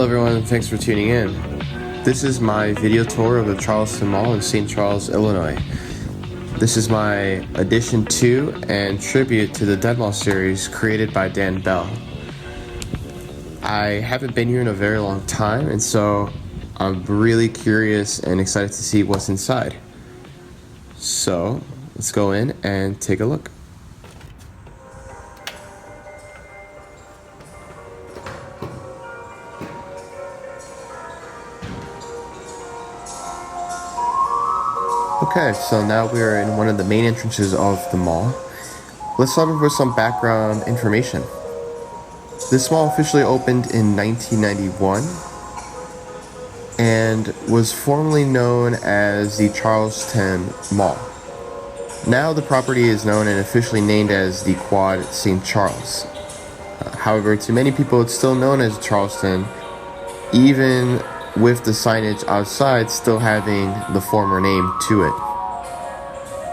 everyone, thanks for tuning in. This is my video tour of the Charlestowne Mall in St. Charles, Illinois. This is my addition to and tribute to the Dead Mall series created by Dan Bell. I haven't been here in a very long time, and so I'm really curious and excited to see what's inside. So let's go in and take a look. Okay, so now we are in one of the main entrances of the mall. Let's start off with some background information. This mall officially opened in 1991 and was formerly known as the Charlestowne Mall. Now the property is known and officially named as the Quad St. Charles. However, to many people it's still known as Charlestowne, even with the signage outside still having the former name to it.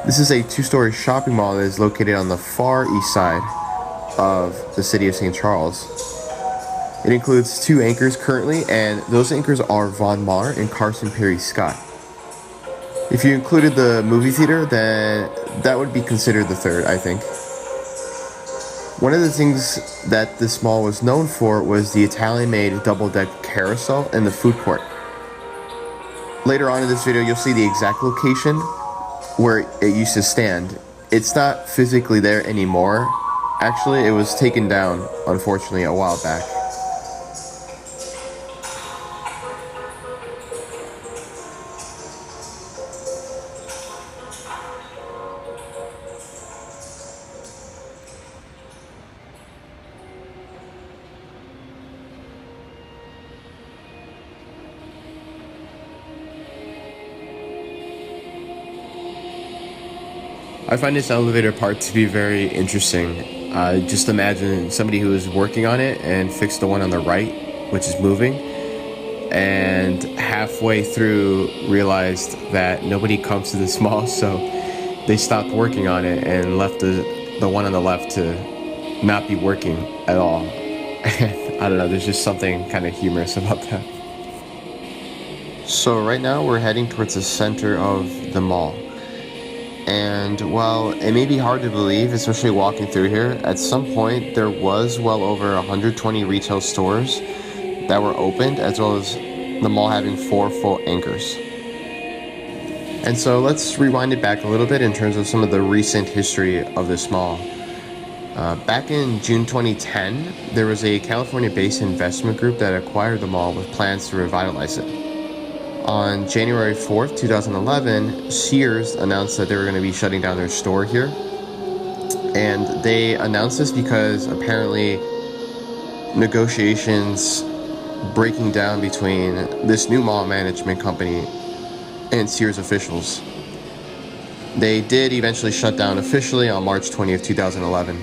This is a two-story shopping mall that is located on the far east side of the city of St. Charles. It includes two anchors currently, and those anchors are Von Maur and Carson Perry Scott. If you included the movie theater, then that would be considered the third, I think. One of the things that this mall was known for was the Italian-made double-deck carousel and the food court. Later on in this video, you'll see the exact location where it used to stand. It's not physically there anymore. Actually, it was taken down, unfortunately, a while back. I find this elevator part to be very interesting. Just imagine somebody who is working on it and fixed the one on the right, which is moving, and halfway through realized that nobody comes to this mall, so they stopped working on it and left the one on the left to not be working at all. I don't know, there's just something kind of humorous about that. So right now we're heading towards the center of the mall. And while it may be hard to believe, especially walking through here, at some point there was well over 120 retail stores that were opened, as well as the mall having 4 full anchors. And so let's rewind it back a little bit in terms of some of the recent history of this mall. Back in June 2010, there was a California-based investment group that acquired the mall with plans to revitalize it. On January 4th, 2011, Sears announced that they were going to be shutting down their store here. And they announced this because apparently negotiations breaking down between this new mall management company and Sears officials. They did eventually shut down officially on March 20th, 2011.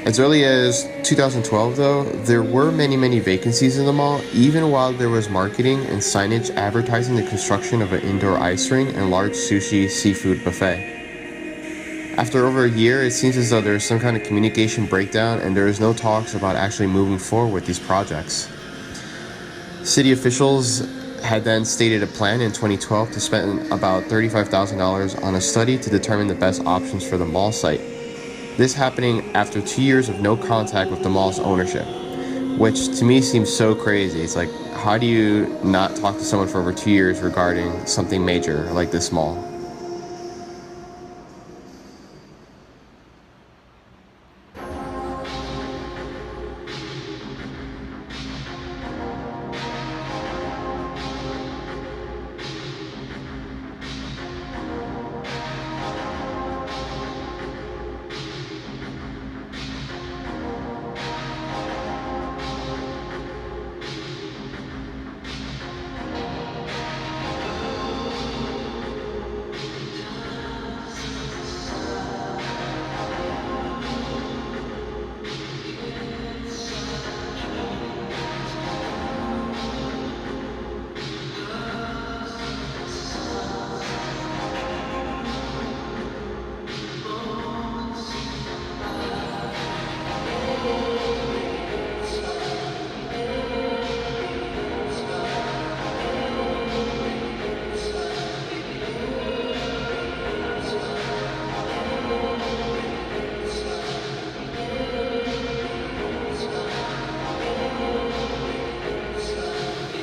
As early as 2012, though, there were many vacancies in the mall, even while there was marketing and signage advertising the construction of an indoor ice rink and large sushi seafood buffet. After over a year, it seems as though there is some kind of communication breakdown and there is no talks about actually moving forward with these projects. City officials had then stated a plan in 2012 to spend about $35,000 on a study to determine the best options for the mall site. This happening after 2 years of no contact with the mall's ownership, which to me seems so crazy. It's like, how do you not talk to someone for over 2 years regarding something major like this mall?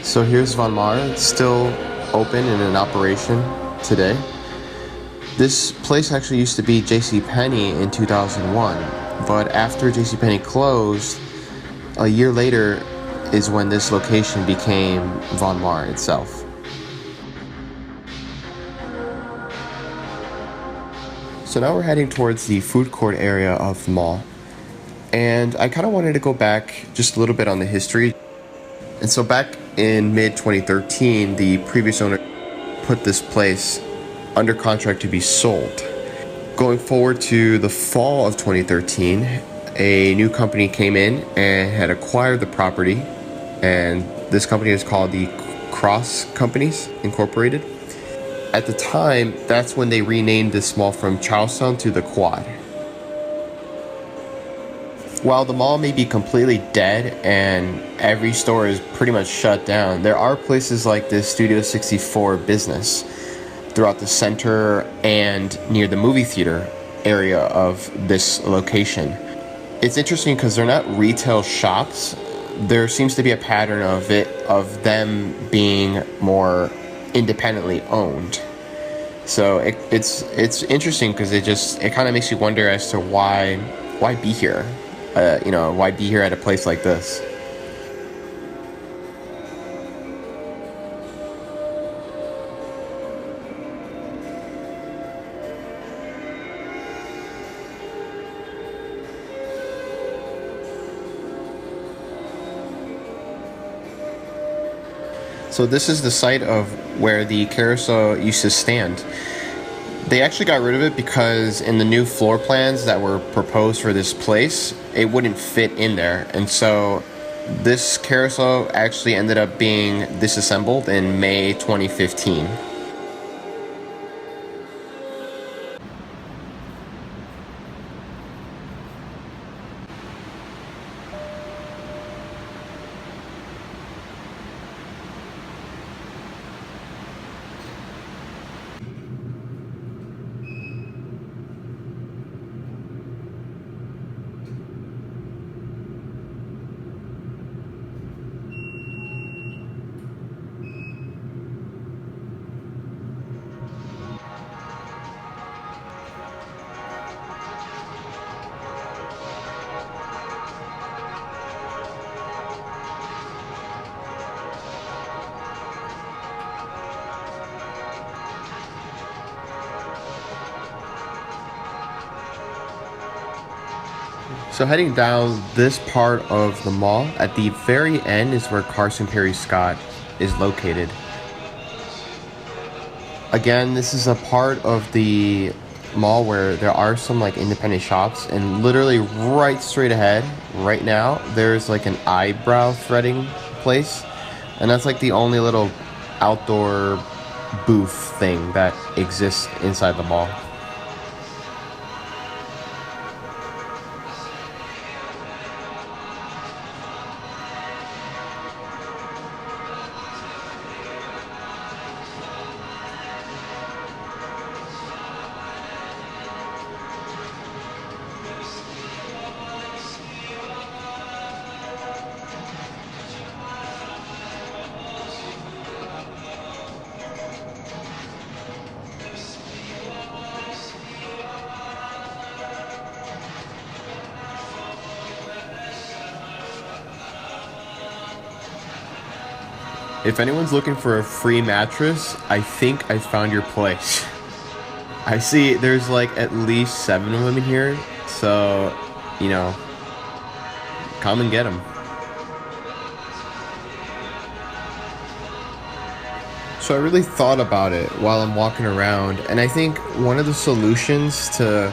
So here's Von Maur. It's still open and in operation today. This place actually used to be JCPenney in 2001, but after JCPenney closed, a year later is when this location became Von Maur itself. So now we're heading towards the food court area of the mall. And I kind of wanted to go back just a little bit on the history. And so back in mid-2013, the previous owner put this place under contract to be sold. Going forward to the fall of 2013, a new company came in and had acquired the property. And this company is called the Cross Companies Incorporated. At the time, that's when they renamed this mall from Charlestowne to the Quad. While the mall may be completely dead and every store is pretty much shut down, there are places like the Studio 64 business throughout the center and near the movie theater area of this location. It's interesting because they're not retail shops. There seems to be a pattern of them being more independently owned. So it's interesting because it kind of makes you wonder as to why be here. Why be here at a place like this? So this is the site of where the carousel used to stand. They actually got rid of it because in the new floor plans that were proposed for this place, it wouldn't fit in there. And so this carousel actually ended up being disassembled in May 2015. So heading down this part of the mall, at the very end is where Carson Perry Scott is located. Again, this is a part of the mall where there are some like independent shops, and literally right straight ahead, right now, there's like an eyebrow threading place, and that's like the only little outdoor booth thing that exists inside the mall. If anyone's looking for a free mattress, I think I found your place. I see there's like at least 7 of them in here, so, come and get them. So I really thought about it while I'm walking around, and I think one of the solutions to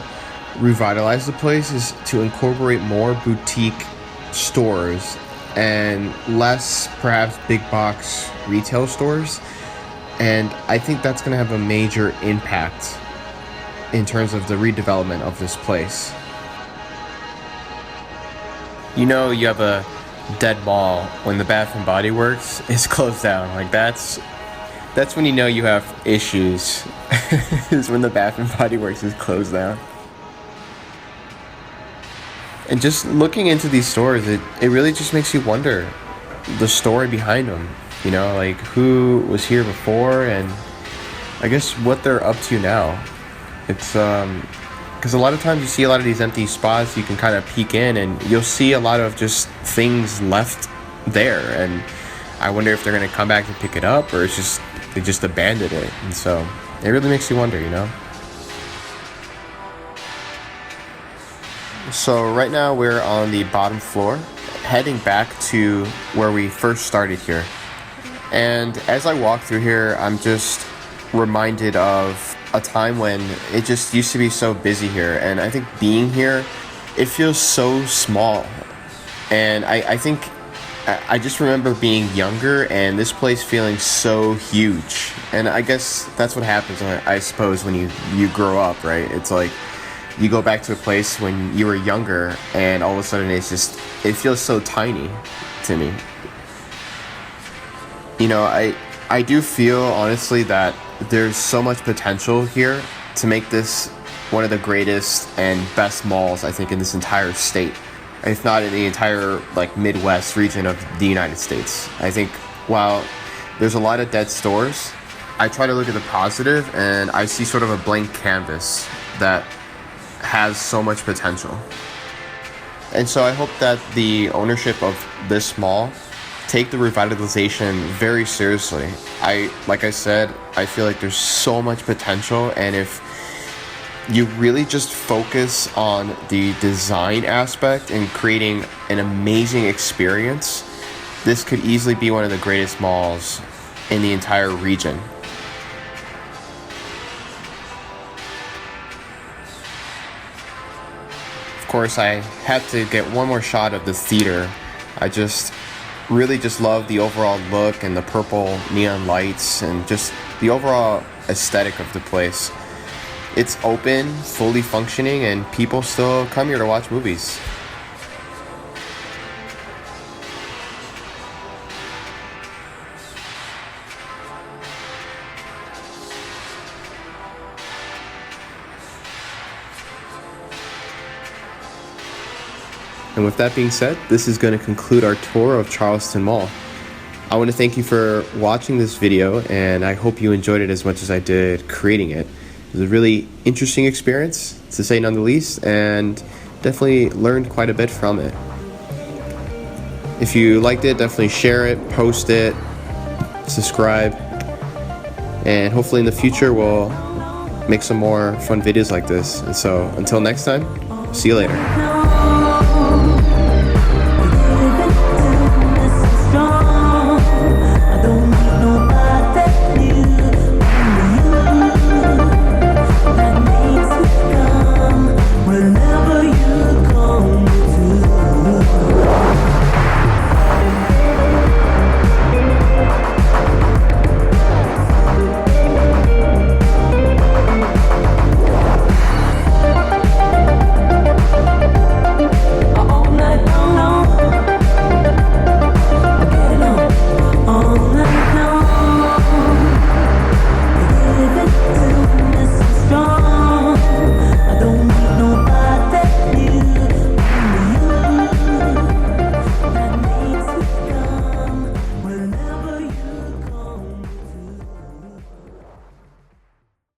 revitalize the place is to incorporate more boutique stores and less perhaps big box retail stores. And I think that's going to have a major impact in terms of the redevelopment of this place. You have a dead mall when the Bath and Body Works is closed down. Like that's when you have issues is when the Bath and Body Works is closed down. And just looking into these stores, it really just makes you wonder the story behind them. you know, like who was here before and I guess what they're up to now. It's because a lot of times you see a lot of these empty spots, you can kind of peek in and you'll see a lot of just things left there, and I wonder if they're going to come back to pick it up or it's just they just abandoned it. And so it really makes you wonder, you know. So right now we're on the bottom floor, heading back to where we first started here. And as I walk through here, I'm just reminded of a time when it just used to be so busy here. And I think being here, it feels so small. And I think I just remember being younger and this place feeling so huge. And I guess that's what happens, I suppose, when you grow up, right? It's like you go back to a place when you were younger and all of a sudden it feels so tiny to me. You know, I do feel honestly that there's so much potential here to make this one of the greatest and best malls, I think, in this entire state, if not in the entire like Midwest region of the United States. I think while there's a lot of dead stores, I try to look at the positive and I see sort of a blank canvas that has so much potential. And so I hope that the ownership of this mall take the revitalization very seriously. Like I said, I feel like there's so much potential, and if you really just focus on the design aspect and creating an amazing experience, this could easily be one of the greatest malls in the entire region. Of course, I had to get one more shot of the theater. I really just love the overall look and the purple neon lights and just the overall aesthetic of the place. It's open, fully functioning, and people still come here to watch movies. And with that being said, this is going to conclude our tour of Charleston Mall. I want to thank you for watching this video, and I hope you enjoyed it as much as I did creating it. It was a really interesting experience, to say none the least, and definitely learned quite a bit from it. If you liked it, definitely share it, post it, subscribe, and hopefully in the future we'll make some more fun videos like this. And so until next time, see you later.